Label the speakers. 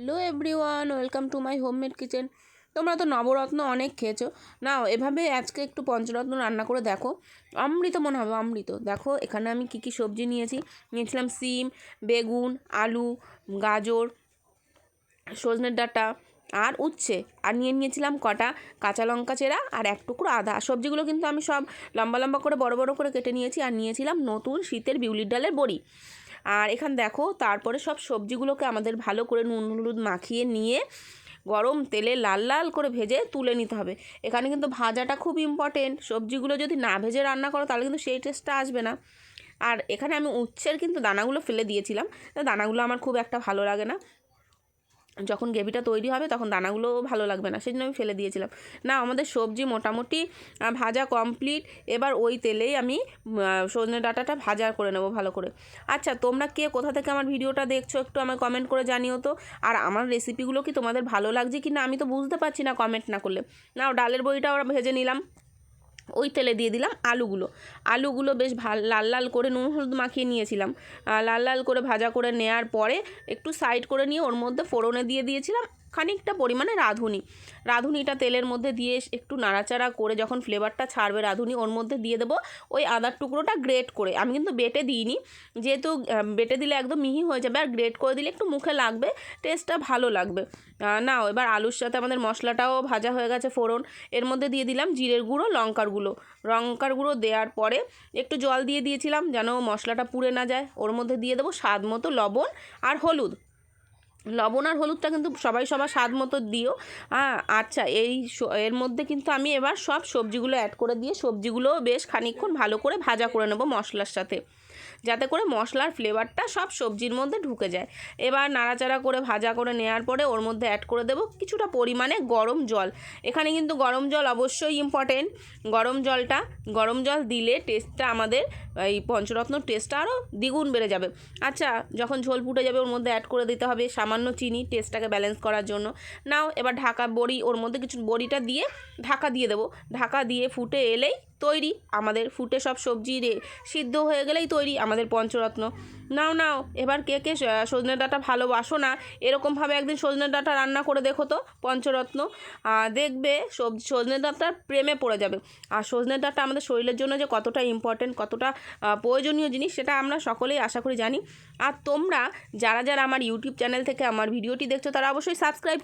Speaker 1: Hello everyone, welcome to my homemade kitchen. তোমরা তো নবরত্ন অনেক খেয়েছো, নাও এভাবে আজকে একটু পঞ্চরত্ন রান্না করে দেখো, অমৃত মনে হবে, অমৃত। দেখো এখানে আমি কী কী সবজি নিয়েছিলাম সিম, বেগুন, আলু, গাজর, সজনের ডাঁটা আর উচ্ছে, আর নিয়েছিলাম কটা কাঁচা লঙ্কা চেরা আর এক টুকরো আদা। সবজিগুলো কিন্তু আমি সব লম্বা লম্বা করে বড় বড় করে কেটে নিয়েছি, আর নিয়েছিলাম নতুন শীতের বিউলির ডালের বড়ি। আর এখান দেখো, তারপরে সব সবজিগুলোকে আমাদের ভালো করে নুন হলুদ মাখিয়ে নিয়ে গরম তেলে লাল লাল করে ভেজে তুলে নিতে হবে। এখানে কিন্তু ভাজাটা খুব ইম্পর্টেন্ট, সবজিগুলো যদি না ভেজে রান্না করো তাহলে কিন্তু সেই টেস্টটা আসবে না। আর এখানে আমি উচ্ছের কিন্তু দানাগুলো ফেলে দিয়েছিলাম, দানাগুলো আমার খুব একটা ভালো লাগে না, যখন গ্রেভিটা তৈরি হবে তখন দানাগুলো ভালো লাগবে না, সেই জন্য আমি ফেলে দিয়েছিলাম। না, আমাদের সবজি মোটামুটি ভাজা কমপ্লিট। এবার ওই তেলেই আমি সজনে ডাঁটাটা ভাজা করে নেবো ভালো করে। আচ্ছা, তোমরা কে কোথা থেকে আমার ভিডিওটা দেখছো একটু আমায় কমেন্ট করে জানিও তো। আর আমার রেসিপিগুলো কি তোমাদের ভালো লাগছে কি না আমি তো বুঝতে পারছি না কমেন্ট না করলে। নাও, ডালের বড়িটা ওরা ভেজে নিলাম, ওই তেলে দিয়ে দিলাম আলুগুলো বেশ লাল লাল করে নুন হলুদ মাখিয়ে নিয়েছিলাম। লাল লাল করে ভাজা করে নেওয়ার পরে একটু সাইড করে নিয়ে ওর মধ্যে ফোড়নে দিয়ে দিয়েছিলাম খানিকটা পরিমাণে রাঁধুনিটা তেলের মধ্যে দিয়ে একটু নাড়াচাড়া করে যখন ফ্লেভারটা ছাড়বে রাঁধুনি, ওর মধ্যে দিয়ে দেবো ওই আদার টুকরোটা গ্রেট করে। আমি কিন্তু বেটে দিইনি, যেহেতু বেটে দিলে একদম মিহি হয়ে যাবে, আর গ্রেট করে দিলে একটু মুখে লাগবে, টেস্টটা ভালো লাগবে। নাও, এবার আলুর সাথে আমাদের মশলাটাও ভাজা হয়ে গেছে ফোড়ন, এর মধ্যে দিয়ে দিলাম জিরের গুঁড়ো, লঙ্কার গুঁড়ো দেওয়ার পরে একটু জল দিয়ে দিয়েছিলাম যেন মশলাটা পুড়ে না যায়। ওর মধ্যে দিয়ে দেবো স্বাদ মতো লবণ আর হলুদটা কিন্তু সবার স্বাদ মতো দিও। আচ্ছা, এর মধ্যে কিন্তু আমি এবার সব সবজিগুলো অ্যাড করে দিয়ে সবজিগুলোও বেশ খানিকক্ষণ ভালো করে ভাজা করে নেব মশলার সাথে, যাতে করে মশলার ফ্লেভারটা সব সবজির মধ্যে ঢুকে যায়। এবার নাড়াচাড়া করে ভাজা করে নেওয়ার পরে ওর মধ্যে অ্যাড করে দেবো কিছুটা পরিমাণে গরম জল। এখানে কিন্তু গরম জল অবশ্যই ইম্পর্টেন্ট, গরম জল দিলে টেস্টটা আমাদের এই পঞ্চরত্ন টেস্টটা আরও দ্বিগুণ বেড়ে যাবে। আচ্ছা, যখন ঝোল ফুটে যাবে ওর মধ্যে অ্যাড করে দিতে হবে সামান্য চিনি টেস্টটাকে ব্যালেন্স করার জন্য। নাও, এবার ওর মধ্যে কিছু বড়িটা দিয়ে ঢাকা দিয়ে দেবো, ঢাকা দিয়ে ফুটে এলেই তৈরি আমাদের, ফুটে সব সবজি সিদ্ধ হয়ে গেলেই তৈরি আমাদের পঞ্চরত্ন। নাও, এবার কে কে সজনে ডাঁটা ভালোবাসো না, এরকমভাবে একদিন সজনে ডাঁটা রান্না করে দেখো তো পঞ্চরত্ন, দেখবে সজনে ডাঁটার প্রেমে পড়ে যাবে। আর সজনে ডাঁটা আমাদের শরীরের জন্য যে কতটা ইম্পর্টেন্ট, কতটা প্রয়োজনীয় জিনিস, সেটা আমরা সকলেই আশা করি জানি। আর তোমরা যারা আমার ইউটিউব চ্যানেল থেকে আমার ভিডিওটি দেখছো তারা অবশ্যই সাবস্ক্রাইব